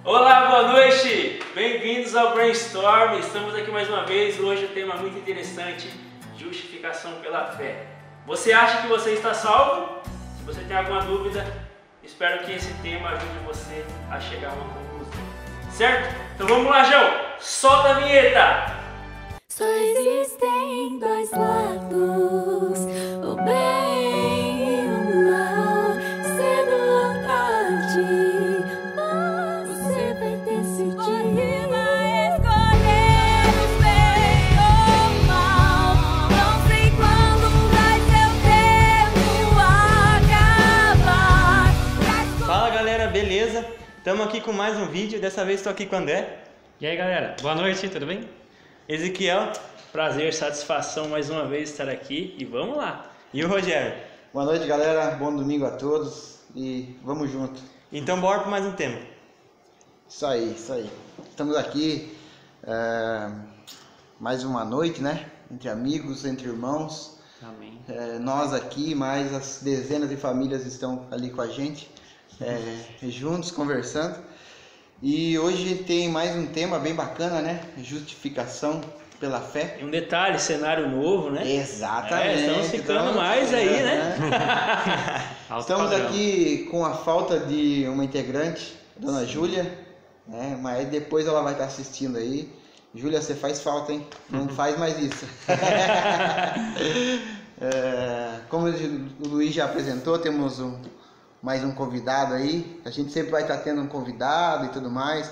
Olá, boa noite! Bem-vindos ao Brainstorm. Estamos aqui mais uma vez. Hoje o tema é muito interessante: justificação pela fé. Você acha que você está salvo? Se você tem alguma dúvida, espero que esse tema ajude você a chegar a uma conclusão. Certo? Então vamos lá, João! Solta a vinheta! Só existem dois lados, o bem e o mal, cedo ou tarde, você vai decidir. Você vai escolher o bem ou o mal, não sei quando vai seu tempo acabar. Fala galera, beleza? Estamos aqui com mais um vídeo, dessa vez estou aqui com o André. E aí galera, boa noite, tudo bem? Ezequiel Prazer, satisfação mais uma vez estar aqui e vamos lá! e o Rogério. Boa noite, galera. Bom domingo a todos e vamos junto. Então bora para mais um tema. Isso aí, isso aí. Estamos aqui mais uma noite, né? Entre amigos, entre irmãos. Amém. Nós aqui, mais as dezenas de famílias estão ali com a gente, juntos, conversando. E hoje tem mais um tema bem bacana, né? Justificação pela fé. E um detalhe, cenário novo, né? Exatamente. Estamos ficando mais aí, né? Alto Estamos padrão. aqui com a falta de uma integrante, a dona Júlia, né? Mas depois ela vai estar assistindo aí. Júlia, você faz falta, hein? Não faz mais isso. Como o Luiz já apresentou, temos mais um convidado aí. A gente sempre vai estar tendo um convidado e tudo mais.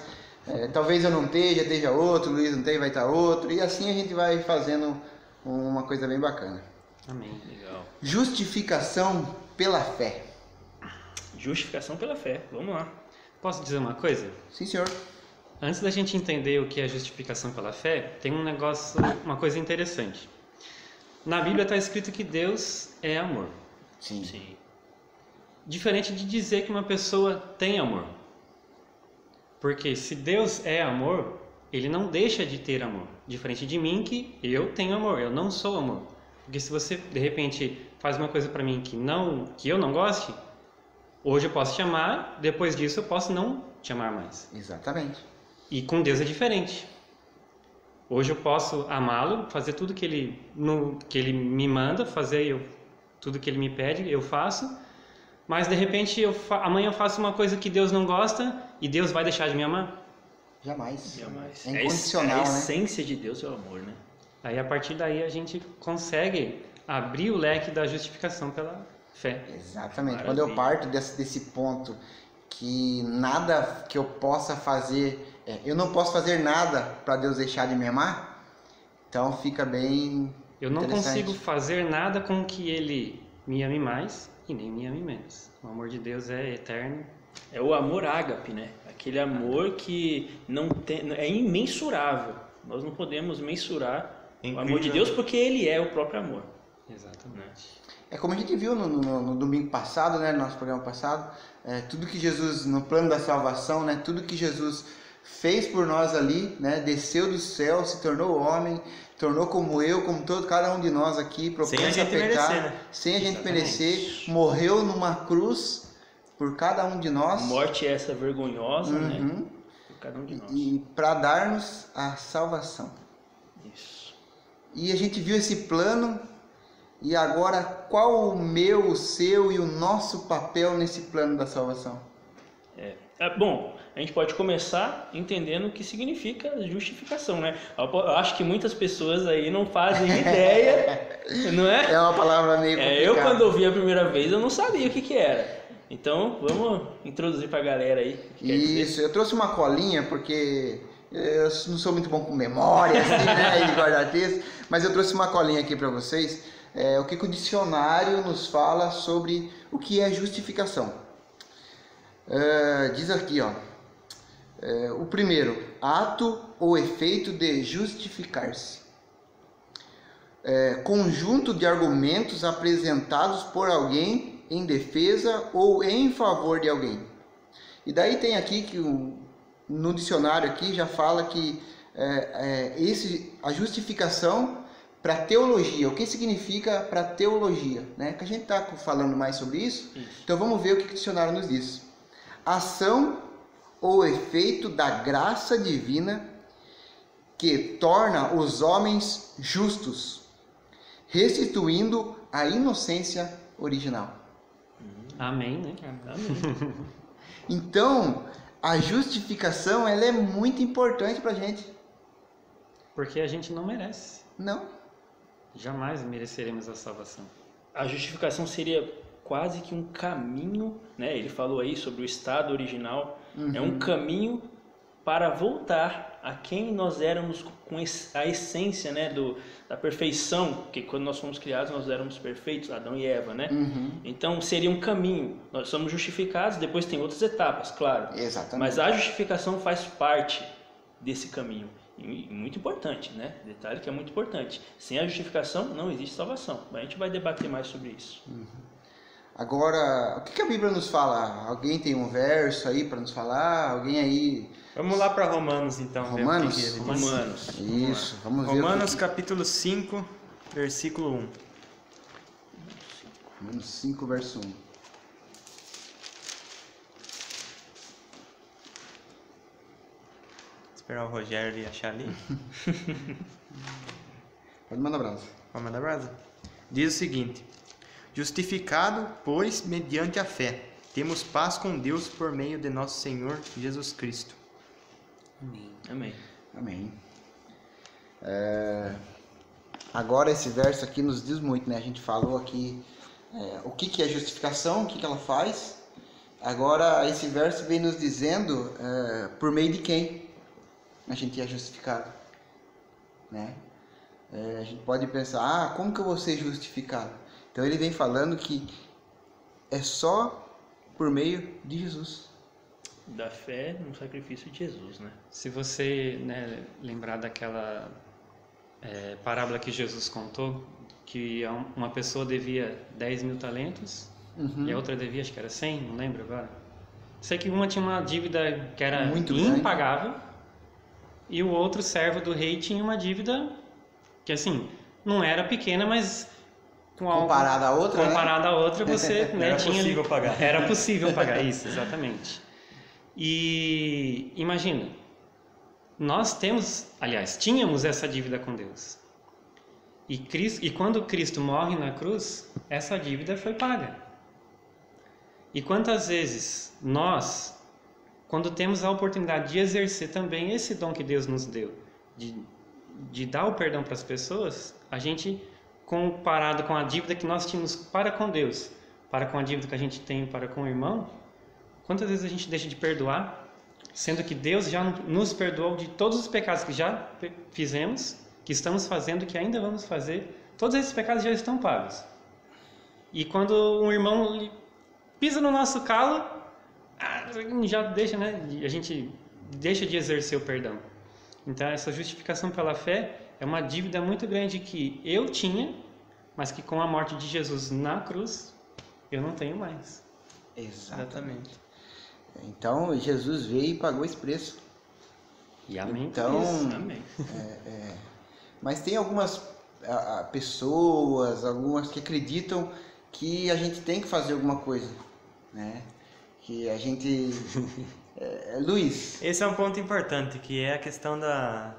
Talvez eu não esteja outro, o Luiz não esteja, vai estar outro. E assim a gente vai fazendo uma coisa bem bacana. Amém. Legal. Justificação pela fé. Justificação pela fé, vamos lá. Posso dizer uma coisa? Sim, senhor. Antes da gente entender o que é justificação pela fé, tem uma coisa interessante. Na Bíblia está escrito que Deus é amor. Sim. Sim. Diferente de dizer que uma pessoa tem amor. Porque se Deus é amor, Ele não deixa de ter amor. Diferente de mim, que eu tenho amor, eu não sou amor. Porque se você, de repente, faz uma coisa para mim que eu não goste, hoje eu posso te amar, depois disso eu posso não te amar mais. Exatamente. E com Deus é diferente. Hoje eu posso amá-lo, fazer tudo que ele me manda, tudo que ele me pede, eu faço. Mas de repente amanhã eu faço uma coisa que Deus não gosta e Deus vai deixar de me amar? Jamais. Jamais. É incondicional, a né? essência de Deus é o amor, né? Aí a partir daí a gente consegue abrir o leque da justificação pela fé. Exatamente. Maravilha. Quando eu parto desse ponto que nada que eu possa fazer, eu não posso fazer nada para Deus deixar de me amar, então fica bem Eu não interessante. consigo fazer nada com que Ele me ame mais e nem me ame menos. O amor de Deus é eterno. É o amor ágape, né? Aquele amor que não tem, é imensurável. Nós não podemos mensurar o amor de Deus porque Ele é o próprio amor. Exatamente. É como a gente viu no domingo passado, né, no nosso programa passado, tudo que Jesus, no plano da salvação, né, tudo que Jesus fez por nós ali, né, desceu do céu, se tornou homem, tornou como eu, como cada um de nós aqui, propenso Sem a gente pecar, merecer, né? sem a gente Exatamente. merecer, morreu numa cruz por cada um de nós. Morte é essa vergonhosa, né? Uhum. Por cada um de nós. E para dar-nos a salvação. Isso. E a gente viu esse plano, e agora qual o meu, o seu e o nosso papel nesse plano da salvação? Bom, a gente pode começar entendendo o que significa justificação, né? Eu acho que muitas pessoas aí não fazem ideia, não é? É uma palavra meio complicada. Eu quando ouvi a primeira vez eu não sabia o que era. Então vamos introduzir pra galera aí o que quer dizer. Isso, eu trouxe uma colinha porque eu não sou muito bom com memória, assim, né, e guardar texto, mas eu trouxe uma colinha aqui para vocês, o que o dicionário nos fala sobre o que é justificação. Diz aqui, ó, o primeiro, ato ou efeito de justificar-se. Conjunto de argumentos apresentados por alguém em defesa ou em favor de alguém. E daí tem aqui que no dicionário aqui já fala que a justificação para teologia. O que significa para teologia? Né? Que a gente está falando mais sobre isso. Então vamos ver o que o dicionário nos diz. Ação o efeito da graça divina que torna os homens justos, restituindo a inocência original. Amém, né? Amém. Então, a justificação ela é muito importante para a gente. Porque a gente não merece. Não. Jamais mereceremos a salvação. A justificação seria quase que um caminho, né? Ele falou aí sobre o estado original. É um caminho para voltar a quem nós éramos com a essência, né, da perfeição, porque quando nós fomos criados nós éramos perfeitos, Adão e Eva, né? Então seria um caminho. Nós somos justificados, depois tem outras etapas, claro. Exatamente. Mas a justificação faz parte desse caminho. E muito importante, né? Detalhe que é muito importante. Sem a justificação não existe salvação. A gente vai debater mais sobre isso. Agora, o que a Bíblia nos fala? Alguém tem um verso aí para nos falar? Alguém aí? Vamos lá para Romanos, então. ver o que Romanos? que ele diz. Romanos. Isso, vamos ver. Romanos capítulo 5, versículo 1. Romanos 5, verso 1. Esperar o Rogério ali achar ali. Pode mandar abraço. Vamos mandar brasa? Diz o seguinte: justificado, pois, mediante a fé, temos paz com Deus por meio de nosso Senhor Jesus Cristo. Amém. Amém. Agora esse verso aqui nos diz muito, né? A gente falou aqui o que é justificação, o que ela faz. Agora esse verso vem nos dizendo por meio de quem a gente é justificado, né? A gente pode pensar, como que eu vou ser justificado? Então ele vem falando que é só por meio de Jesus. Da fé no sacrifício de Jesus, né? Se você, né, lembrar daquela parábola que Jesus contou, que uma pessoa devia 10 mil talentos e a outra devia, acho que era 100, não lembro agora. Sei que uma tinha uma dívida que era Muito grande. impagável e o outro servo do rei tinha uma dívida que, assim, não era pequena, mas com algo, Comparada à outra, comparada à outra, você né, Era tinha possível pagar. Era possível pagar, isso, exatamente. E imagina, nós tínhamos essa dívida com Deus. E quando Cristo morre na cruz, essa dívida foi paga. E quantas vezes nós, quando temos a oportunidade de exercer também esse dom que Deus nos deu, de dar o perdão para as pessoas, a gente, comparado com a dívida que nós tínhamos para com Deus, para com a dívida que a gente tem para com o irmão, quantas vezes a gente deixa de perdoar, sendo que Deus já nos perdoou de todos os pecados que já fizemos, que estamos fazendo, que ainda vamos fazer, todos esses pecados já estão pagos. E quando um irmão pisa no nosso calo, já deixa, né? A gente deixa de exercer o perdão. Então essa justificação pela fé é uma dívida muito grande que eu tinha, mas que com a morte de Jesus na cruz, eu não tenho mais. Exatamente. Então Jesus veio e pagou esse preço. E amém. Então, Amém. mas tem algumas pessoas, algumas que acreditam que a gente tem que fazer alguma coisa, né? Que a gente... Luiz. Esse é um ponto importante, que é a questão da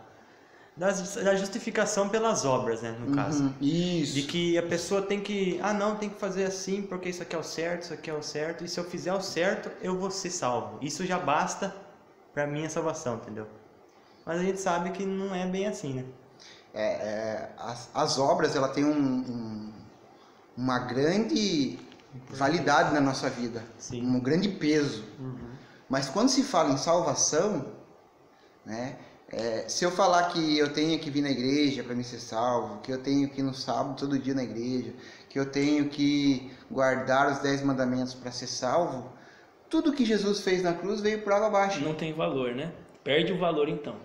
justificação pelas obras, né, no caso. Isso. De que a pessoa tem que, tem que fazer assim porque isso aqui é o certo, isso aqui é o certo, e se eu fizer o certo, eu vou ser salvo. Isso já basta pra minha salvação, entendeu? Mas a gente sabe que não é bem assim, né? As obras, ela tem uma grande validade na nossa vida. Sim. Um grande peso. Mas quando se fala em salvação, né? Se eu falar que eu tenho que vir na igreja para me ser salvo, que eu tenho que ir no sábado todo dia na igreja, que eu tenho que guardar os 10 mandamentos para ser salvo, tudo que Jesus fez na cruz veio por água abaixo. Não tem valor, né? Perde o valor então.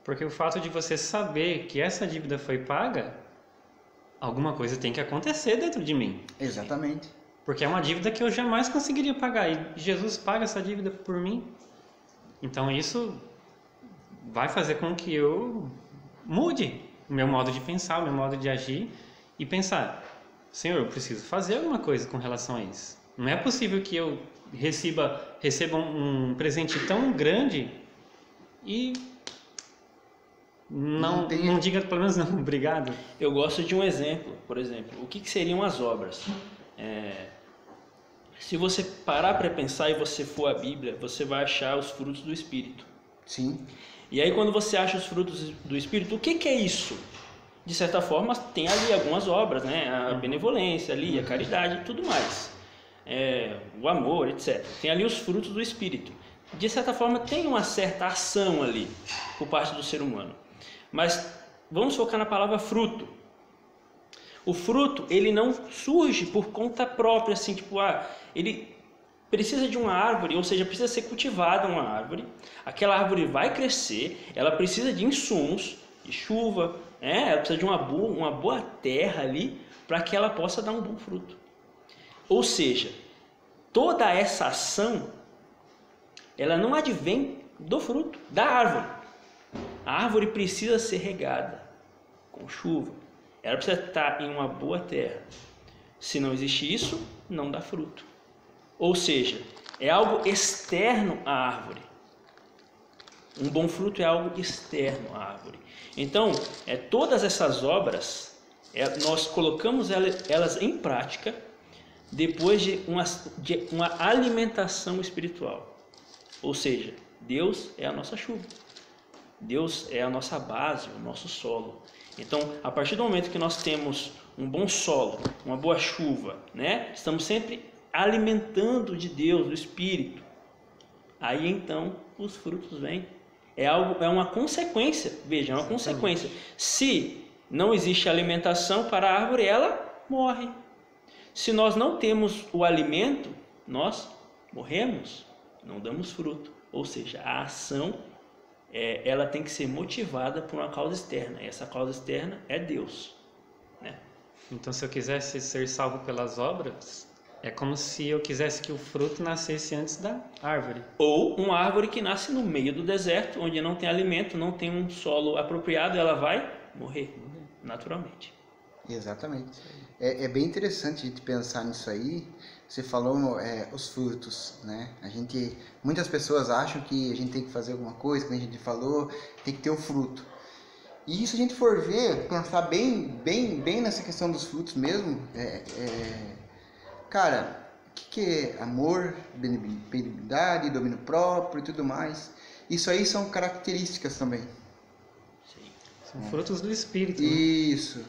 Porque o fato de você saber que essa dívida foi paga, alguma coisa tem que acontecer dentro de mim. Exatamente. Porque é uma dívida que eu jamais conseguiria pagar. E Jesus paga essa dívida por mim. Então isso vai fazer com que eu mude o meu modo de pensar, o meu modo de agir. E pensar, Senhor, eu preciso fazer alguma coisa com relação a isso. Não é possível que eu recebam um presente tão grande e não diga pelo menos não, obrigado. Eu gosto de um exemplo, por exemplo, o que seriam as obras? Se você parar para pensar e você for à Bíblia, você vai achar os frutos do Espírito. Sim. E aí quando você acha os frutos do Espírito, o que é isso? De certa forma tem ali algumas obras, né? A benevolência ali, a caridade e tudo mais. O amor, etc. Tem ali os frutos do Espírito. De certa forma tem uma certa ação ali por parte do ser humano. Mas vamos focar na palavra fruto. O fruto, ele não surge por conta própria, assim, tipo, ele precisa de uma árvore, ou seja, precisa ser cultivada uma árvore. Aquela árvore vai crescer, ela precisa de insumos, de chuva, ela precisa de uma boa terra ali para que ela possa dar um bom fruto. Ou seja, toda essa ação, ela não advém do fruto, da árvore. A árvore precisa ser regada com chuva. Ela precisa estar em uma boa terra. Se não existe isso, não dá fruto. Ou seja, é algo externo à árvore. Um bom fruto é algo externo à árvore. Então, todas essas obras, nós colocamos elas em prática depois de uma alimentação espiritual. Ou seja, Deus é a nossa chuva. Deus é a nossa base, o nosso solo. Então, a partir do momento que nós temos um bom solo, uma boa chuva, né? Estamos sempre alimentando de Deus, do Espírito. Aí então os frutos vêm. É uma consequência. Veja, é uma consequência. Se não existe alimentação para a árvore, ela morre. Se nós não temos o alimento, nós morremos, não damos fruto. Ou seja, a ação ela tem que ser motivada por uma causa externa. E essa causa externa é Deus, né? Então, se eu quisesse ser salvo pelas obras, é como se eu quisesse que o fruto nascesse antes da árvore. Ou uma árvore que nasce no meio do deserto, onde não tem alimento, não tem um solo apropriado, ela vai morrer naturalmente. Exatamente. É bem interessante a gente pensar nisso aí. Você falou os frutos, né? Muitas pessoas acham que a gente tem que fazer alguma coisa, como a gente falou, tem que ter o fruto. E se a gente for ver, pensar bem nessa questão dos frutos mesmo, cara, o que é amor, benignidade, domínio próprio e tudo mais? Isso aí são características também. Sim. São frutos do Espírito. Né? Isso.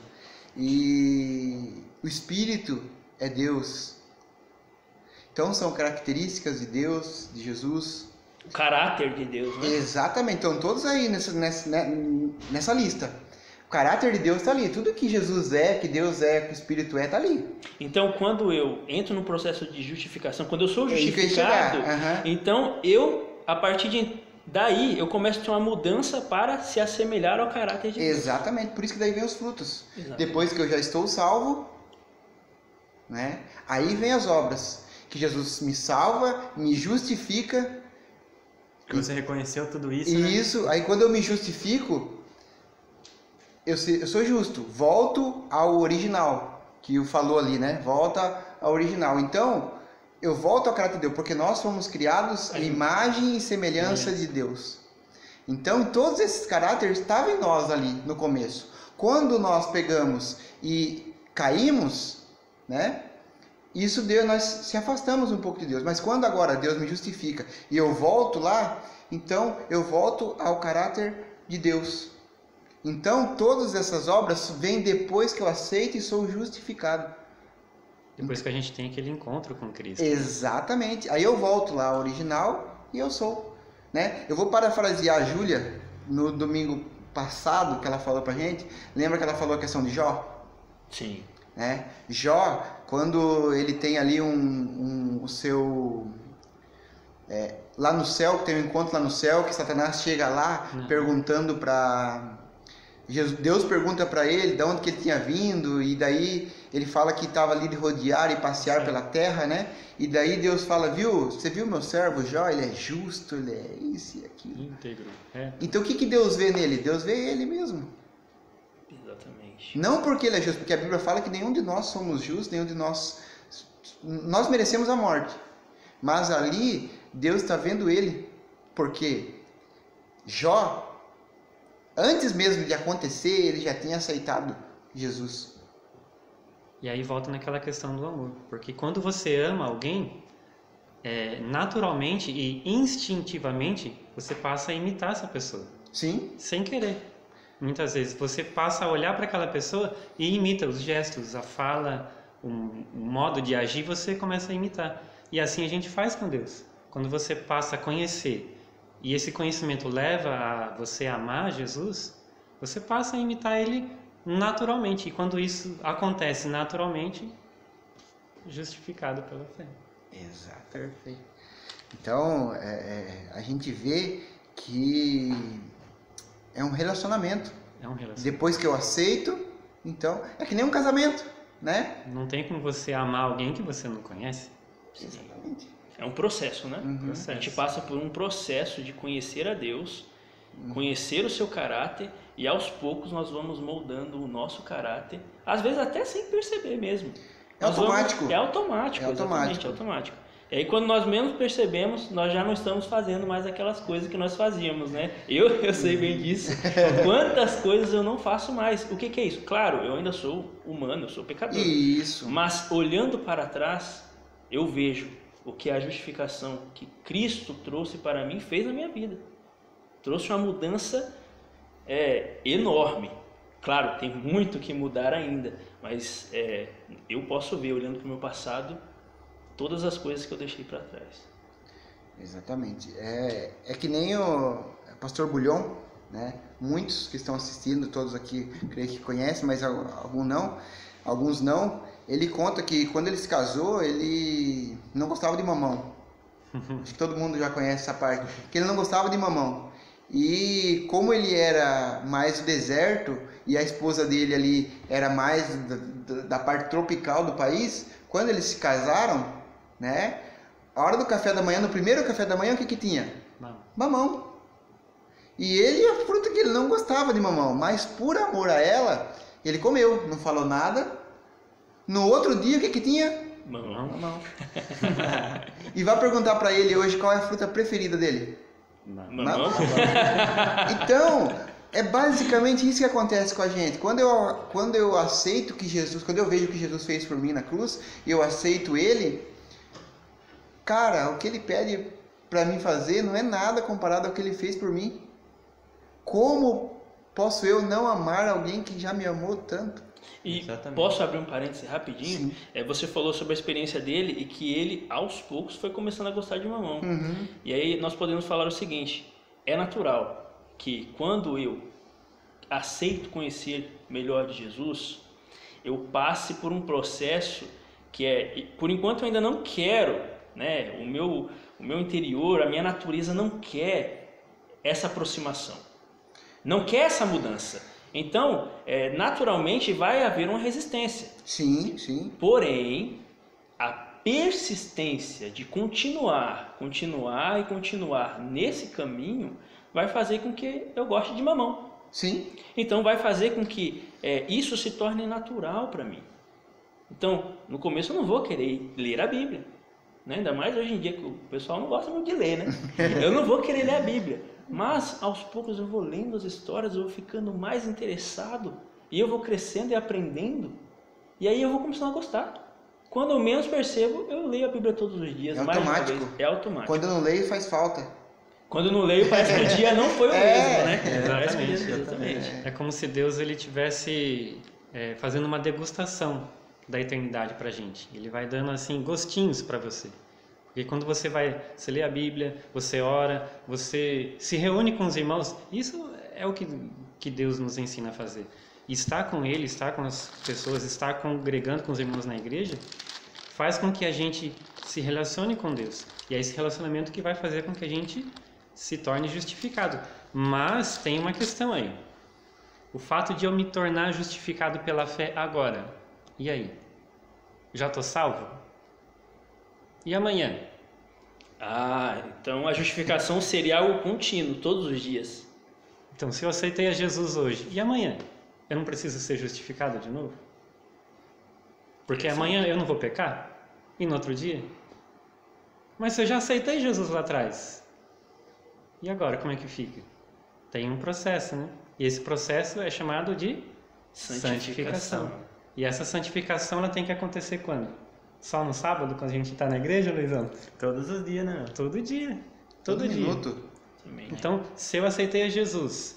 E o Espírito é Deus. Então são características de Deus, de Jesus. O caráter de Deus, né? Exatamente. Então todos aí nessa lista. O caráter de Deus está ali. Tudo que Jesus é, que Deus é, que o Espírito está ali. Então quando eu entro no processo de justificação, quando eu sou justificado, então a partir daí eu começo a ter uma mudança para se assemelhar ao caráter de Deus. Exatamente. Por isso que daí vem os frutos. Exatamente. Depois que eu já estou salvo, né? Aí vem as obras. Que Jesus me salva, me justifica. Que você reconheceu tudo isso, E né? isso, aí quando eu me justifico, eu sou justo. Volto ao original, que o falou ali, né? Volta ao original. Então, eu volto ao caráter de Deus, porque nós fomos criados à imagem e semelhança de Deus. Então, todos esses caráteres estavam em nós ali no começo. Quando nós pegamos e caímos, né? Isso nós se afastamos um pouco de Deus. Mas quando agora Deus me justifica e eu volto lá, então eu volto ao caráter de Deus. Então todas essas obras vêm depois que eu aceito e sou justificado. Depois que a gente tem aquele encontro com Cristo. Exatamente. Aí eu volto lá ao original e eu sou. Né? Eu vou parafrasear a Júlia no domingo passado, que ela falou pra gente. Lembra que ela falou a questão de Jó? Sim. Né? Jó, quando ele tem ali o seu lá no céu, que tem um encontro lá no céu, que Satanás chega lá perguntando para Deus, pergunta para ele de onde que ele tinha vindo, e daí ele fala que estava ali de rodear e passear pela terra, né? E daí Deus fala, você viu meu servo Jó? Ele é justo, ele é isso e aquilo. Íntegro. Então o que Deus vê nele? Deus vê ele mesmo. Exatamente. Não porque ele é justo, porque a Bíblia fala que nenhum de nós somos justos, nenhum de nós merecemos a morte. Mas ali, Deus está vendo ele. Porque Jó, antes mesmo de acontecer, ele já tinha aceitado Jesus. E aí volta naquela questão do amor. Porque quando você ama alguém, naturalmente e instintivamente, você passa a imitar essa pessoa. Sim. Sem querer. Muitas vezes você passa a olhar para aquela pessoa e imita os gestos, a fala, o modo de agir, você começa a imitar. E assim a gente faz com Deus. Quando você passa a conhecer e esse conhecimento leva a você amar Jesus, você passa a imitar Ele naturalmente. E quando isso acontece naturalmente, justificado pela fé. Exato. Perfeito. Então, a gente vê que é um relacionamento. É um relacionamento. Depois que eu aceito, então, é que nem um casamento, né? Não tem como você amar alguém que você não conhece. Exatamente. É um processo, né? Uhum. A gente passa por um processo de conhecer a Deus, conhecer o seu caráter, e aos poucos nós vamos moldando o nosso caráter, às vezes até sem perceber mesmo. É automático. É automático, É exatamente, automático. é automático. E aí quando nós menos percebemos, nós já não estamos fazendo mais aquelas coisas que nós fazíamos, né? Eu sei bem disso. Quantas coisas eu não faço mais. O que é isso? Claro, eu ainda sou humano, eu sou pecador. Isso. Mas olhando para trás, eu vejo o que a justificação que Cristo trouxe para mim fez na minha vida. Trouxe uma mudança enorme. Claro, tem muito que mudar ainda, mas eu posso ver, olhando para o meu passado, todas as coisas que eu deixei para trás. Exatamente. É que nem o pastor Bulhon, né? Muitos que estão assistindo, todos aqui creio que conhecem, mas alguns não. Ele conta que quando ele se casou, ele não gostava de mamão. Acho que todo mundo já conhece essa parte. Que ele não gostava de mamão. E como ele era mais do deserto e a esposa dele ali era mais da parte tropical do país, quando eles se casaram, né? A hora do café da manhã, no primeiro café da manhã, o que tinha? Mamão. E ele, a fruta que ele não gostava de mamão, mas por amor a ela, ele comeu, não falou nada. No outro dia, o que tinha? Mamão. E vai perguntar para ele hoje qual é a fruta preferida dele. Mamão. Então, é basicamente isso que acontece com a gente. Quando eu aceito que Jesus, quando eu vejo o que Jesus fez por mim na cruz, e eu aceito Ele, cara, o que Ele pede para mim fazer não é nada comparado ao que Ele fez por mim. Como posso eu não amar alguém que já me amou tanto? E Exatamente. posso abrir um parêntese rapidinho? Sim. Você falou sobre a experiência dele e que ele, aos poucos, foi começando a gostar de mamão. Uhum. E aí nós podemos falar o seguinte: é natural que quando eu aceito conhecer melhor de Jesus, eu passe por um processo que por enquanto eu ainda não quero, né? O meu interior, a minha natureza não quer essa aproximação, não quer essa mudança. Então, naturalmente vai haver uma resistência. Sim, sim. Porém, a persistência de continuar nesse caminho vai fazer com que eu goste de mamão. Sim. Então, vai fazer com que isso se torne natural para mim. Então, no começo eu não vou querer ler a Bíblia, né? Ainda mais hoje em dia que o pessoal não gosta muito de ler, né? Eu não vou querer ler a Bíblia. Mas, aos poucos, eu vou lendo as histórias, eu vou ficando mais interessado, e eu vou crescendo e aprendendo, e aí eu vou começando a gostar. Quando eu menos percebo, eu leio a Bíblia todos os dias. É mais uma automático. vez. É automático. Quando eu não leio, faz falta. Quando eu não leio, parece que o dia não foi o mesmo, né? Exatamente. Exatamente. É como se Deus ele tivesse fazendo uma degustação da eternidade pra gente. Ele vai dando assim gostinhos para você. Porque quando você lê a Bíblia, você ora, você se reúne com os irmãos, isso é o que Deus nos ensina a fazer. Estar com Ele, estar com as pessoas, estar congregando com os irmãos na igreja, faz com que a gente se relacione com Deus. E é esse relacionamento que vai fazer com que a gente se torne justificado. Mas tem uma questão aí. O fato de eu me tornar justificado pela fé agora, e aí? Já estou salvo? E amanhã? Então a justificação seria algo contínuo, todos os dias. Então, se eu aceitei a Jesus hoje, e amanhã? Eu não preciso ser justificado de novo? Porque amanhã eu não vou pecar? E no outro dia? Mas se eu já aceitei Jesus lá atrás, e agora como é que fica? Tem um processo, né? E esse processo é chamado de santificação. E essa santificação ela tem que acontecer quando? Só no sábado, quando a gente está na igreja, Luizão? Todos os dias, né? Todo dia. Todo dia. minuto. Também, né? Então, se eu aceitei a Jesus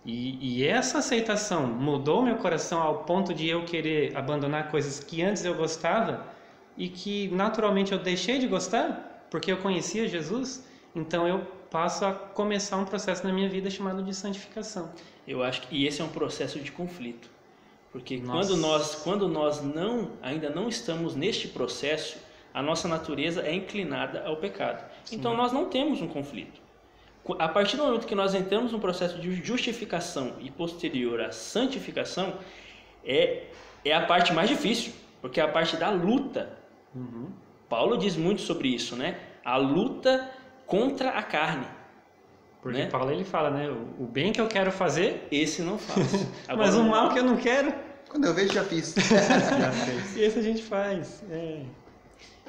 e essa aceitação mudou meu coração ao ponto de eu querer abandonar coisas que antes eu gostava e que naturalmente eu deixei de gostar porque eu conhecia Jesus, então eu passo a começar um processo na minha vida chamado de santificação. Eu acho que esse é um processo de conflito. Porque Nossa. quando nós ainda não estamos neste processo, a nossa natureza é inclinada ao pecado. Sim. Então nós não temos um conflito. A partir do momento que nós entramos num processo de justificação e posterior à santificação, é a parte mais difícil, porque é a parte da luta. Uhum. Paulo diz muito sobre isso, né? A luta contra a carne. Porque Né? Paulo ele fala, né? O bem que eu quero fazer, Esse não faço. Agora, mas o mal que eu não quero, Quando eu vejo, já fiz. Já fez. esse a gente faz. É.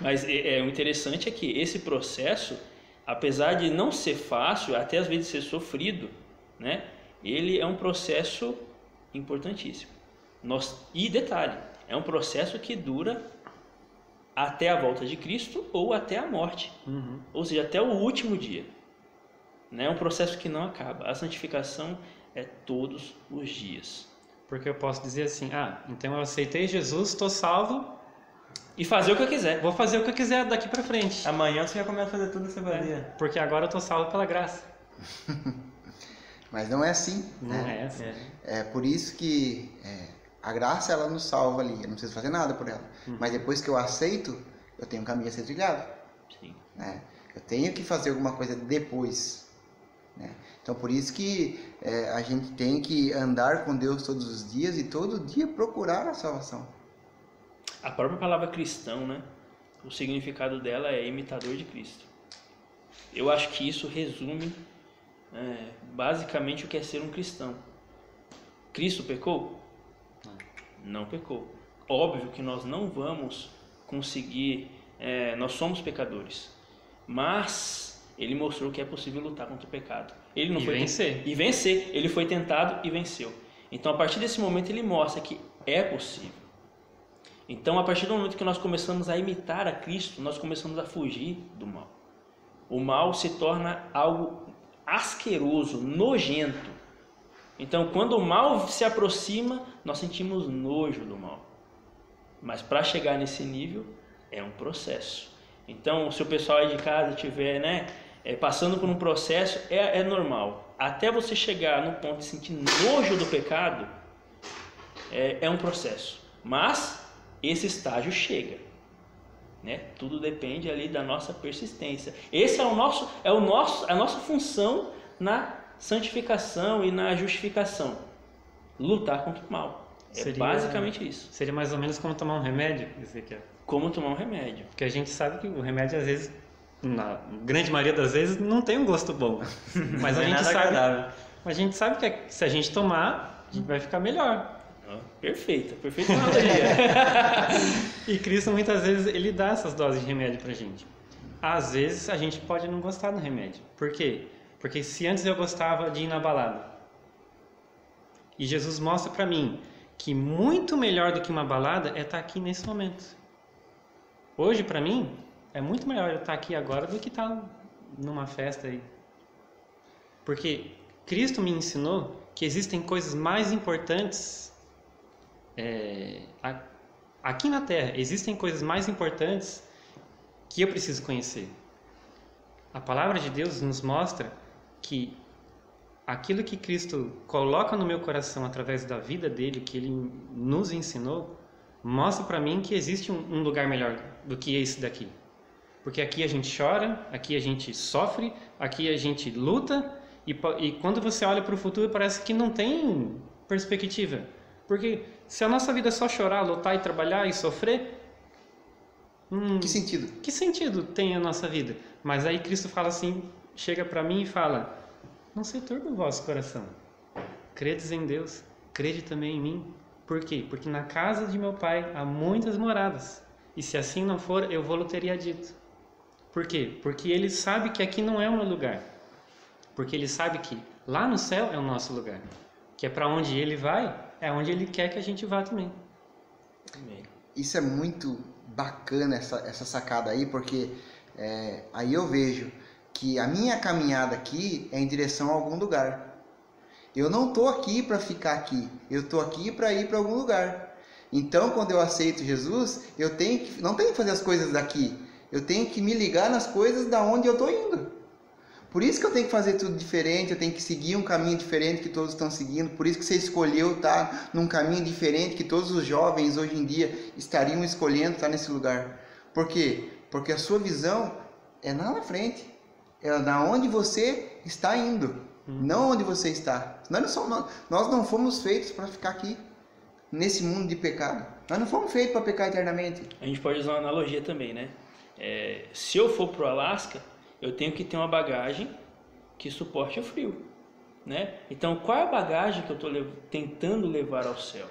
Mas o interessante é que esse processo, apesar de não ser fácil, até às vezes ser sofrido, né? Ele é um processo importantíssimo. E detalhe, é um processo que dura até a volta de Cristo ou até a morte. Uhum. Ou seja, até o último dia. É um processo que não acaba. A santificação é todos os dias. Porque eu posso dizer assim, então eu aceitei Jesus, estou salvo, E fazer o que eu quiser. vou fazer o que eu quiser daqui pra frente. Amanhã você já começa a fazer tudo que você fazia. Porque agora eu estou salvo pela graça. Mas não é assim. Não né? é assim. É por isso que a graça ela nos salva ali. Eu não preciso fazer nada por ela. Mas depois que eu aceito, eu tenho um caminho a ser trilhado. Sim. Né? Eu tenho que fazer alguma coisa depois. Né? Então por isso que a gente tem que andar com Deus todos os dias e todo dia procurar a salvação. A própria palavra cristão, né? O significado dela é imitador de Cristo. Eu acho que isso resume basicamente o que é ser um cristão. Cristo pecou? Não pecou. Óbvio que nós não vamos conseguir, nós somos pecadores, mas ele mostrou que é possível lutar contra o pecado. Ele não E foi vencer. E vencer. Ele foi tentado e venceu. Então, a partir desse momento, ele mostra que é possível. Então, a partir do momento que nós começamos a imitar a Cristo, nós começamos a fugir do mal. O mal se torna algo asqueroso, nojento. Então, quando o mal se aproxima, nós sentimos nojo do mal. Mas para chegar nesse nível, é um processo. Então, se o pessoal aí de casa estiver, passando por um processo, é normal. Até você chegar no ponto de sentir nojo do pecado, é um processo. Mas esse estágio chega. Tudo depende ali da nossa persistência. Esse é a nossa função na santificação e na justificação. Lutar contra o mal. Basicamente isso. Seria mais ou menos como tomar um remédio, Ezequiel. Como tomar um remédio. Porque a gente sabe que o remédio, às vezes, na grande maioria das vezes, não tem um gosto bom. Mas Não é nada agradável. a gente sabe que se a gente tomar, a gente vai ficar melhor. Perfeita analogia. E Cristo, muitas vezes, ele dá essas doses de remédio pra gente. Às vezes, a gente pode não gostar do remédio. Por quê? Porque se antes eu gostava de ir na balada, e Jesus mostra pra mim que muito melhor do que uma balada é estar aqui nesse momento. Hoje, pra mim, é muito melhor eu estar aqui agora do que estar numa festa aí. Porque Cristo me ensinou que existem coisas mais importantes aqui na Terra. Existem coisas mais importantes que eu preciso conhecer. A palavra de Deus nos mostra que aquilo que Cristo coloca no meu coração através da vida dele, que ele nos ensinou, mostra para mim que existe um lugar melhor do que esse daqui. Porque aqui a gente chora, aqui a gente sofre, aqui a gente luta, e quando você olha para o futuro parece que não tem perspectiva. Porque se a nossa vida é só chorar, lutar e trabalhar e sofrer, Que sentido? que sentido tem a nossa vida? Mas aí Cristo fala assim, chega para mim e fala: não se turbe o vosso coração. Credes em Deus, crede também em mim. Por quê? Porque na casa de meu pai há muitas moradas. E se assim não for, eu vou-lhe teria dito. Por quê? Porque ele sabe que aqui não é o meu lugar. Porque ele sabe que lá no céu é o nosso lugar. Que é para onde ele vai, é onde ele quer que a gente vá também. Amém. Isso é muito bacana, essa sacada aí, porque aí eu vejo que a minha caminhada aqui é em direção a algum lugar. Eu não estou aqui para ficar aqui, eu estou aqui para ir para algum lugar. Então, quando eu aceito Jesus, eu não tenho que fazer as coisas daqui, eu tenho que me ligar nas coisas da onde eu estou indo. Por isso que eu tenho que fazer tudo diferente, eu tenho que seguir um caminho diferente que todos estão seguindo. Por isso que você escolheu estar num caminho diferente que todos os jovens hoje em dia estariam escolhendo estar nesse lugar. Por quê? Porque a sua visão é lá na frente, é na onde você está indo, não onde você está. Nós não fomos feitos para ficar aqui, nesse mundo de pecado. Nós não fomos feitos para pecar eternamente. A gente pode usar uma analogia também, né? Se eu for pro Alasca, eu tenho que ter uma bagagem que suporte o frio, né? Então, qual é a bagagem que eu estou tentando levar ao céu?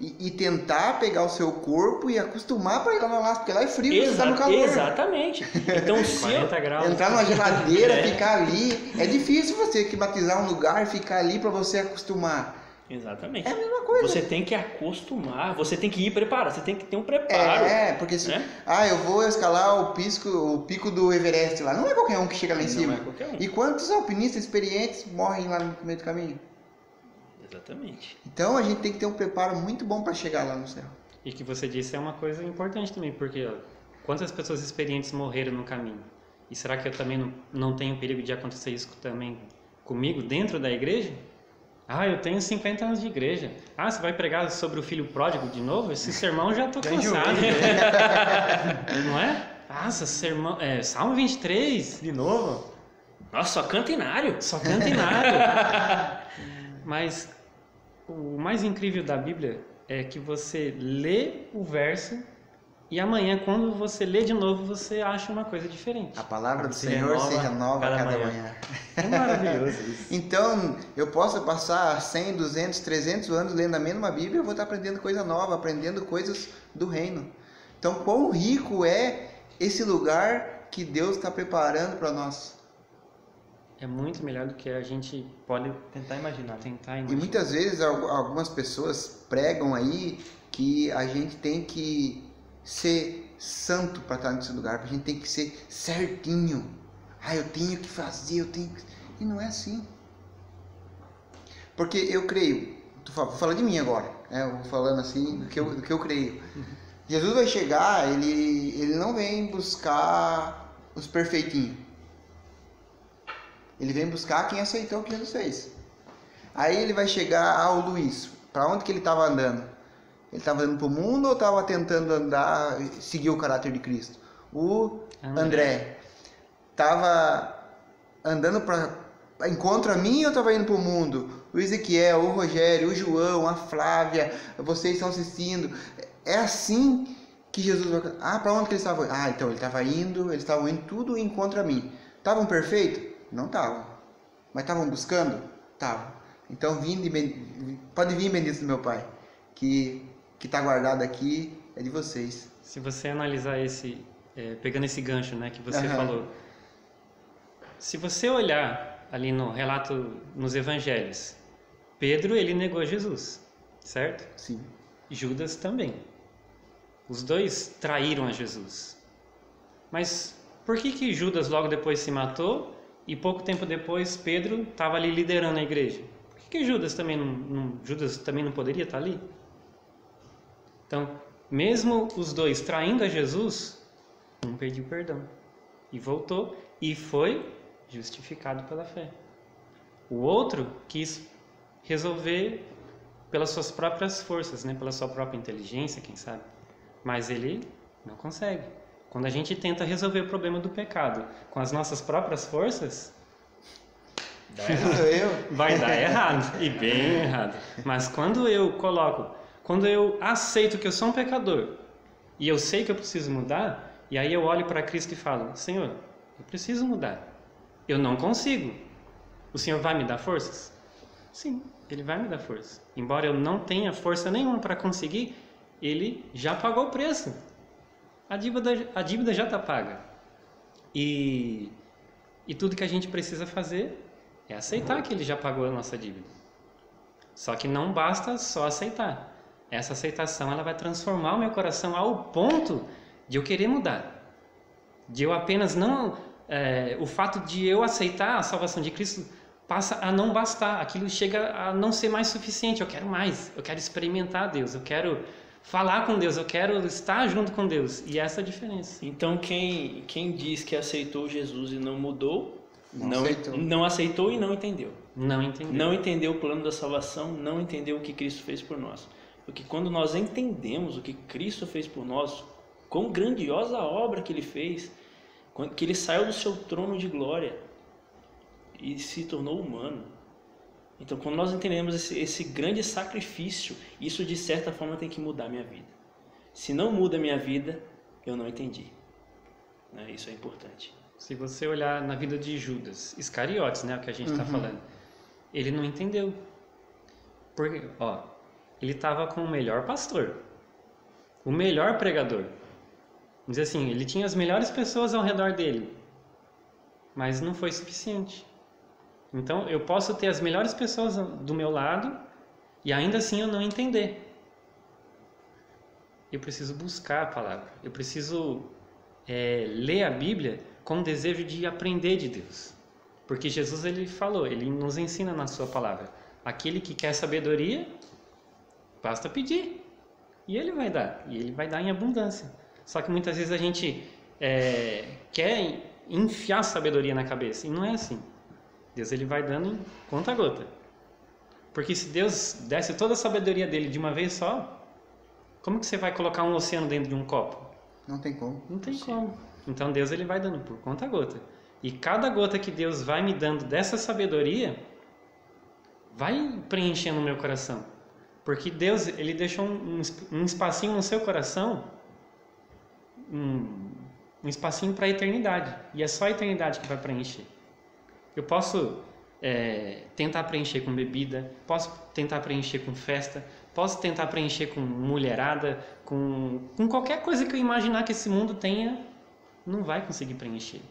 E tentar pegar o seu corpo e acostumar para ir lá no Alasca, porque lá é frio, você está no calor. Exatamente. Então, se 40 graus. Entrar numa geladeira, ficar ali, é difícil você climatizar um lugar e ficar ali para você acostumar. Exatamente. É a mesma coisa. Você tem que acostumar, você tem que ir preparado, você tem que ter um preparo. Porque se, né? eu vou escalar o pico do Everest lá. Não é qualquer um que chega lá em cima. Não é qualquer um. E quantos alpinistas experientes morrem lá no meio do caminho? Exatamente. Então a gente tem que ter um preparo muito bom para chegar lá no céu. E que você disse é uma coisa importante também, porque ó, quantas pessoas experientes morreram no caminho? E será que eu também não tenho perigo de acontecer isso também comigo dentro da igreja? Eu tenho 50 anos de igreja. Você vai pregar sobre o filho pródigo de novo? Esse sermão já estou cansado. Não é? Esse sermão... Salmo 23. De novo? Nossa, só canta inário. Só canta inário. Mas o mais incrível da Bíblia é que você lê o verso e amanhã, quando você lê de novo, você acha uma coisa diferente. A palavra do Se Senhor se renova renova cada cada manhã. É maravilhoso isso. Então, eu posso passar 100, 200, 300 anos lendo a mesma Bíblia, eu vou estar aprendendo coisa nova, aprendendo coisas do reino. Então, quão rico é esse lugar que Deus está preparando para nós. É muito melhor do que a gente pode Tentar imaginar. E muitas vezes algumas pessoas pregam aí que a gente tem que ser santo para estar nesse lugar, a gente tem que ser certinho. Eu tenho que fazer, E não é assim. Porque eu creio, vou falar de mim agora, eu vou falando assim do que eu creio. Jesus vai chegar, ele não vem buscar os perfeitinhos. Ele vem buscar quem aceitou o que Jesus fez. Aí ele vai chegar ao Luiz. Para onde que ele estava andando? Ele estava andando para o mundo ou estava tentando seguir o caráter de Cristo? O André estava andando para encontro a mim ou estava indo para o mundo? O Ezequiel, o Rogério, o João, a Flávia, vocês estão assistindo. É assim que Jesus vai... para onde que eles estavam? Então eles estavam indo tudo em contra a mim. Estavam perfeitos? Não estavam. Mas estavam buscando? Estavam. Então pode vir, benditos do meu Pai, que está guardado aqui é de vocês. Se você analisar pegando esse gancho, né, que você falou, se você olhar ali no relato nos evangelhos, Pedro, ele negou Jesus, certo? Sim. Judas também. Os dois traíram a Jesus. Mas por que Judas logo depois se matou e pouco tempo depois Pedro estava ali liderando a igreja? Por que Judas também não poderia estar ali? Então, mesmo os dois traindo a Jesus, um pediu perdão e voltou e foi justificado pela fé. O outro quis resolver pelas suas próprias forças, né? Pela sua própria inteligência, quem sabe. Mas ele não consegue. Quando a gente tenta resolver o problema do pecado com as nossas próprias forças, vai dar errado, e bem errado. Mas quando eu aceito que eu sou um pecador e eu sei que eu preciso mudar, e aí eu olho para Cristo e falo: Senhor, eu preciso mudar. Eu não consigo. O Senhor vai me dar forças? Sim, Ele vai me dar força. Embora eu não tenha força nenhuma para conseguir, Ele já pagou o preço. A dívida já está paga. E tudo que a gente precisa fazer é aceitar que Ele já pagou a nossa dívida. Só que não basta só aceitar. Essa aceitação ela vai transformar o meu coração ao ponto de eu querer mudar. De eu apenas não... o fato de eu aceitar a salvação de Cristo passa a não bastar. Aquilo chega a não ser mais suficiente. Eu quero mais. Eu quero experimentar Deus. Eu quero falar com Deus. Eu quero estar junto com Deus. E essa é a diferença. Então quem diz que aceitou Jesus e não mudou, Não aceitou. e não entendeu. Não entendeu. Não entendeu o plano da salvação, não entendeu o que Cristo fez por nós. Porque quando nós entendemos o que Cristo fez por nós, quão grandiosa a obra que Ele fez, que Ele saiu do seu trono de glória e se tornou humano. Então, quando nós entendemos esse grande sacrifício, isso de certa forma tem que mudar a minha vida. Se não muda a minha vida, eu não entendi. Né? Isso é importante. Se você olhar na vida de Judas Iscariotes, né, o que a gente está falando, ele não entendeu. Porque, ele estava com o melhor pastor, o melhor pregador. Vamos dizer assim, ele tinha as melhores pessoas ao redor dele, mas não foi suficiente. Então, eu posso ter as melhores pessoas do meu lado e ainda assim eu não entender. Eu preciso buscar a palavra. Eu preciso ler a Bíblia com o desejo de aprender de Deus. Porque Jesus, ele falou, ele nos ensina na sua palavra. Aquele que quer sabedoria, basta pedir. E ele vai dar. E ele vai dar em abundância. Só que muitas vezes a gente quer enfiar sabedoria na cabeça. E não é assim. Deus ele vai dando em conta-gota. Porque se Deus desse toda a sabedoria dele de uma vez só, como que você vai colocar um oceano dentro de um copo? Não tem como. Não tem como. Então Deus ele vai dando por conta-gota. E cada gota que Deus vai me dando dessa sabedoria, vai preenchendo o meu coração. Porque Deus ele deixou um espacinho no seu coração, um espacinho para a eternidade. E é só a eternidade que vai preencher. Eu posso tentar preencher com bebida, posso tentar preencher com festa, posso tentar preencher com mulherada, com qualquer coisa que eu imaginar que esse mundo tenha, não vai conseguir preencher.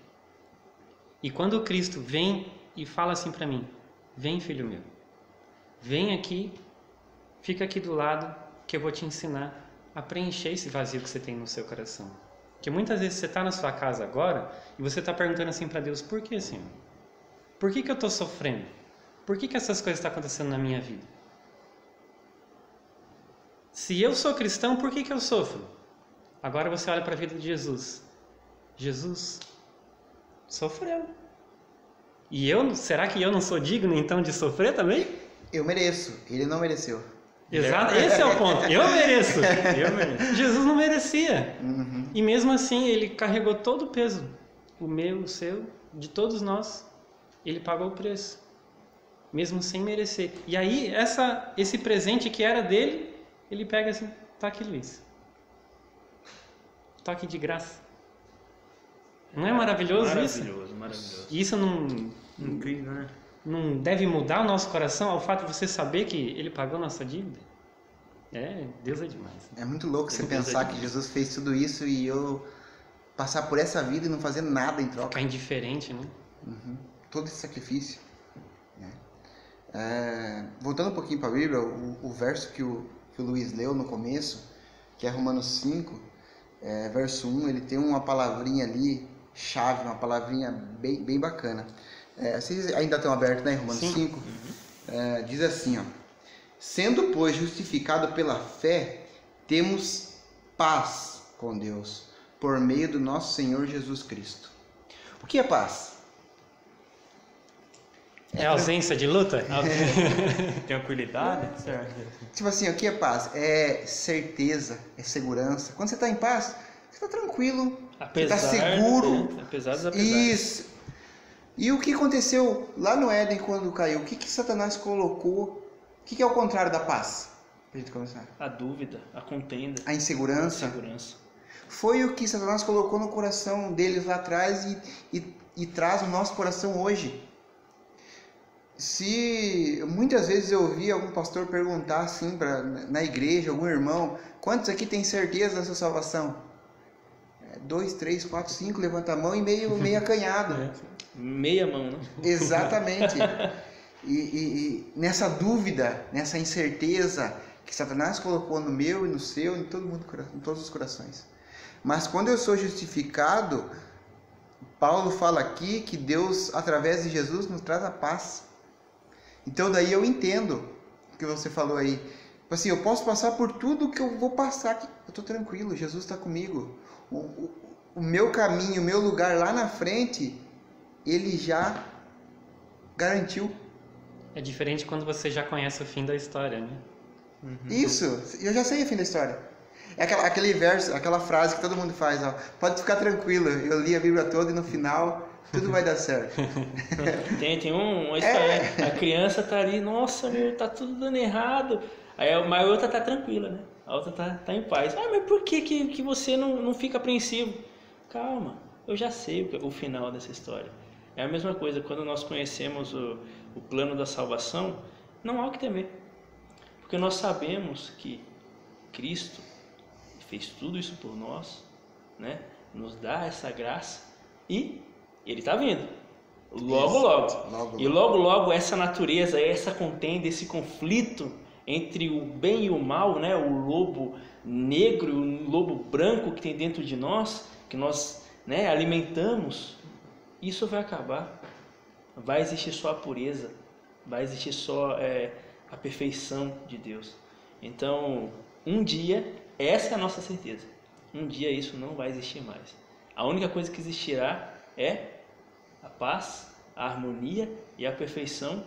E quando o Cristo vem e fala assim para mim, vem filho meu, vem aqui, fica aqui do lado que eu vou te ensinar a preencher esse vazio que você tem no seu coração. Porque muitas vezes você está na sua casa agora e você está perguntando assim para Deus, por que Senhor? Por que eu estou sofrendo? Por que essas coisas estão acontecendo na minha vida? Se eu sou cristão, por que eu sofro? Agora você olha para a vida de Jesus. Jesus sofreu. E será que eu não sou digno então de sofrer também? Eu mereço, ele não mereceu. Exato, esse é o ponto. Eu mereço. Jesus não merecia. E mesmo assim, ele carregou todo o peso. O meu, o seu, de todos nós. Ele pagou o preço. Mesmo sem merecer. E aí, esse presente que era dele, ele pega assim, tá aqui, Luiz. Tá aqui de graça. Não é maravilhoso isso? Maravilhoso. E isso Incrível, né? não deve mudar o nosso coração ao fato de você saber que ele pagou a nossa dívida? Deus é demais. É muito louco você pensar que Jesus fez tudo isso e eu passar por essa vida e não fazer nada em troca. Ficar indiferente, né? Todo esse sacrifício. Voltando um pouquinho para a Bíblia, o verso que o Luiz leu no começo, que é Romanos 5, verso 1, ele tem uma palavrinha ali, chave, uma palavrinha bem, bem bacana. Vocês ainda estão abertos, né, Romanos 5? Diz assim, ó, sendo, pois, justificado pela fé, temos paz com Deus, por meio do nosso Senhor Jesus Cristo. O que é paz? É ausência de luta? Tranquilidade? Certo. Tipo assim, o que é paz? É certeza, é segurança. Quando você está em paz, você está tranquilo, você está seguro. Apesar dos apesares. Isso. E o que aconteceu lá no Éden quando caiu? O que Satanás colocou? O que é o contrário da paz? Pra gente começar. A dúvida, a contenda. A insegurança. A insegurança. Foi o que Satanás colocou no coração deles lá atrás e traz no nosso coração hoje. Se muitas vezes eu ouvi algum pastor perguntar assim na igreja, algum irmão, quantos aqui tem certeza da sua salvação? 2, 3, 4, 5, levanta a mão e meio acanhado. Meia mão, né? Exatamente. E nessa dúvida, nessa incerteza que Satanás colocou no meu e no seu, em todo mundo, em todos os corações. Mas quando eu sou justificado, Paulo fala aqui que Deus, através de Jesus, nos traz a paz. Então daí eu entendo o que você falou aí. Assim, eu posso passar por tudo que eu vou passar, eu estou tranquilo, Jesus está comigo. O meu caminho, o meu lugar lá na frente, Ele já garantiu. É diferente quando você já conhece o fim da história, né? Isso, eu já sei o fim da história. É aquele verso, aquela frase que todo mundo faz, ó, pode ficar tranquilo, eu li a Bíblia toda e no final tudo vai dar certo. Tem uma história, a criança tá ali, nossa, meu, tá tudo dando errado. Aí a outra tá tranquila, né? A outra tá em paz. Ah, mas por que você não fica apreensivo? Calma, eu já sei o final dessa história. É a mesma coisa, quando nós conhecemos o plano da salvação, não há o que temer. Porque nós sabemos que Cristo fez tudo isso por nós, né? Nos dá essa graça e Ele está vindo. Logo. E logo essa natureza, essa contenda, esse conflito entre o bem e o mal, né? O lobo negro e o lobo branco que tem dentro de nós, que nós, né, alimentamos, isso vai acabar. Vai existir só a pureza, vai existir só a perfeição de Deus. Então, um dia, essa é a nossa certeza, um dia isso não vai existir mais. A única coisa que existirá é a paz, a harmonia e a perfeição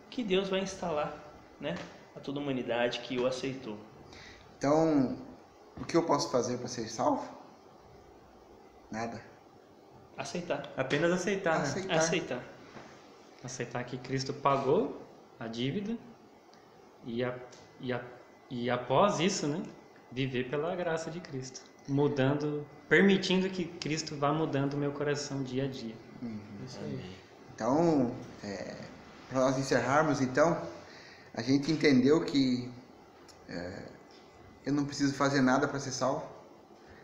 que Deus vai instalar, né, a toda a humanidade que o aceitou. Então, o que eu posso fazer para ser salvo? Nada. Aceitar. Apenas aceitar, né? Aceitar que Cristo pagou a dívida e após isso, né, viver pela graça de Cristo, permitindo que Cristo vá mudando o meu coração dia a dia. Isso aí. Então, para nós encerrarmos, então, a gente entendeu que eu não preciso fazer nada para ser salvo.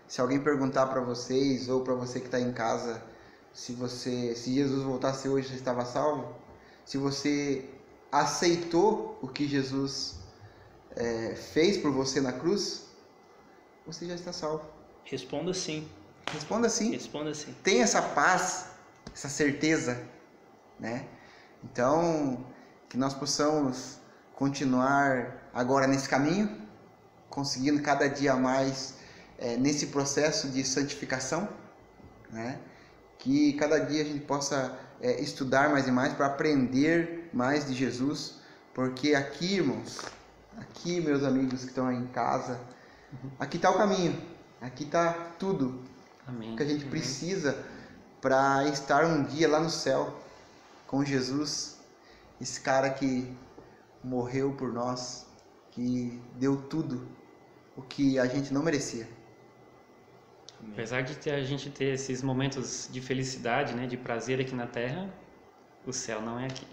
Se alguém perguntar para vocês ou para você que está em casa se Jesus voltasse hoje, você estava salvo? Se você aceitou o que Jesus fez por você na cruz, você já está salvo. Responda sim. Responda sim. Responda sim. Tem essa paz, essa certeza, né? Então, que nós possamos continuar agora nesse caminho, conseguindo cada dia mais nesse processo de santificação, né? Que cada dia a gente possa estudar mais e mais para aprender mais de Jesus, porque aqui, irmãos, aqui, meus amigos que estão aí em casa, aqui está o caminho, aqui está tudo. Amém. Que a gente precisa para estar um dia lá no céu com Jesus, esse cara que morreu por nós, que deu tudo o que a gente não merecia. Apesar de a gente ter esses momentos de felicidade, né, de prazer aqui na Terra, o céu não é aqui.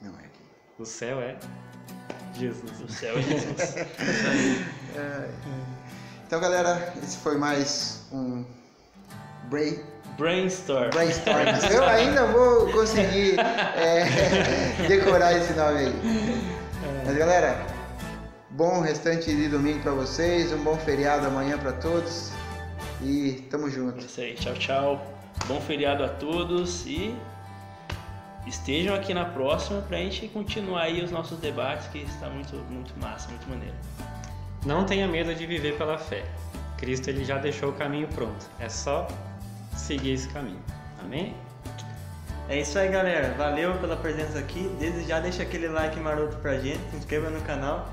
Não é aqui. O céu é Jesus. O céu é Jesus. Então, galera, esse foi mais um Brainstorm. Eu ainda vou conseguir decorar esse nome aí. Mas, galera, bom restante de domingo para vocês, um bom feriado amanhã para todos e tamo junto. Isso aí, tchau. Bom feriado a todos e estejam aqui na próxima pra gente continuar aí os nossos debates, que está muito massa, muito maneiro. Não tenha medo de viver pela fé. Cristo ele já deixou o caminho pronto. É só seguir esse caminho. Amém? É isso aí, galera. Valeu pela presença aqui. Desde já deixa aquele like maroto pra gente, se inscreva no canal.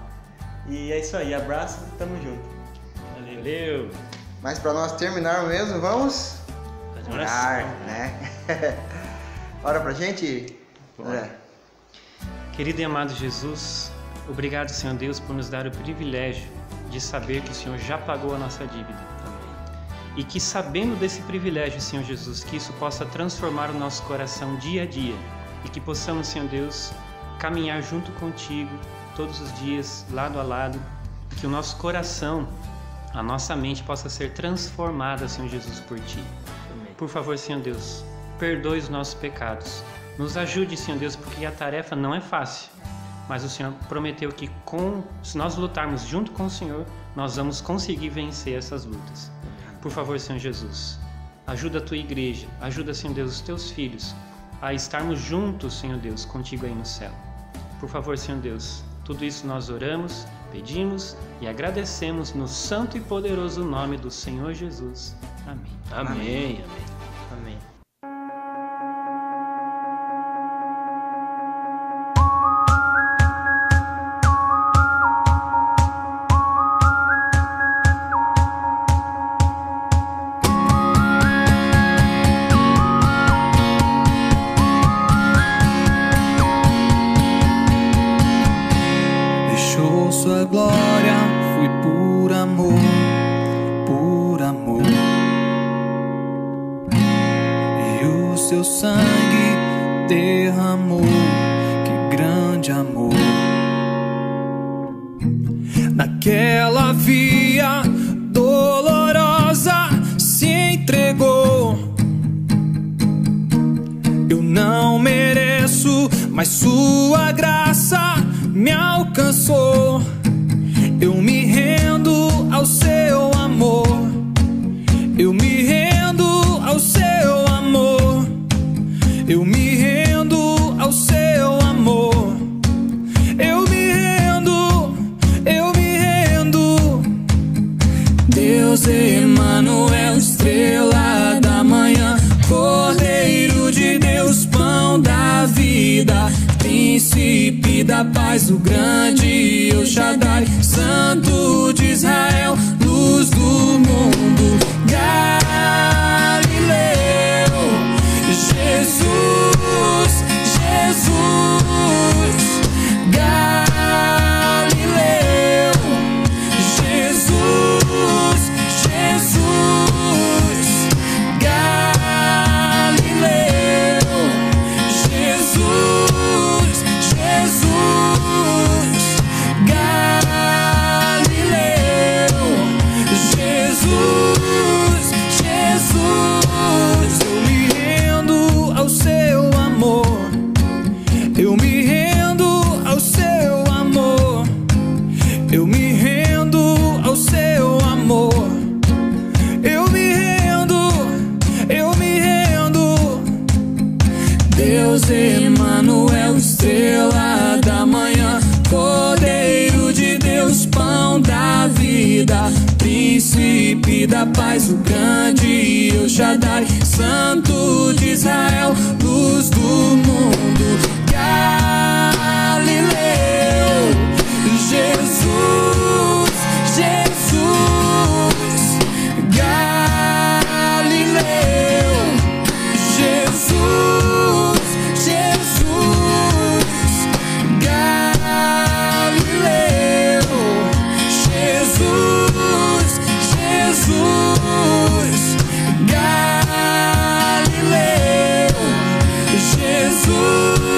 E é isso aí, abraço, tamo junto. Valeu! Mas para nós terminarmos mesmo, vamos orar, né? Ora pra gente? Querido e amado Jesus, obrigado, Senhor Deus, por nos dar o privilégio de saber que o Senhor já pagou a nossa dívida. E que, sabendo desse privilégio, Senhor Jesus, que isso possa transformar o nosso coração dia a dia e que possamos, Senhor Deus, caminhar junto contigo todos os dias, lado a lado, que o nosso coração a nossa mente possa ser transformada, Senhor Jesus, por Ti. Amém. Por favor, Senhor Deus, perdoe os nossos pecados. Nos ajude, Senhor Deus, porque a tarefa não é fácil. Mas o Senhor prometeu que se nós lutarmos junto com o Senhor, nós vamos conseguir vencer essas lutas. Por favor, Senhor Jesus, ajuda a Tua igreja, ajuda, Senhor Deus, os Teus filhos a estarmos juntos, Senhor Deus, contigo aí no céu. Por favor, Senhor Deus, tudo isso nós oramos, pedimos e agradecemos no santo e poderoso nome do Senhor Jesus. Amém. Amém. Amém. Deixou sua glória, foi por amor, por amor. E o seu sangue derramou, que grande amor. Naquela via dolorosa se entregou. Eu não mereço, mas sua graça me alcançou. Eu me rendo ao seu amor. Eu me rendo ao seu amor. Eu me rendo ao seu amor. Eu me rendo, eu me rendo. Deus Emanuel, estrela da manhã, Cordeiro de Deus, pão da vida, príncipe da paz, o grande El Shaddai, Santo de Israel, luz do mundo, Galileu. Jesus, Jesus, Galileu. Jesus, Jesus, Galileu. Jesus, Jesus, Galileu. Jesus, Jesus, eu me rendo ao seu amor. Eu me rendo ao seu amor. Eu me rendo ao seu amor. Eu me rendo, eu me rendo. Deus Emanuel, estrela da manhã, Cordeiro de Deus, pão da vida, príncipe da paz, o grande El Shaddai, Santo de Israel, luz do mundo, Galileu. Jesus, Jesus, Galileu. Jesus, Jesus, Galileu. Jesus, Jesus, Galileu. Jesus.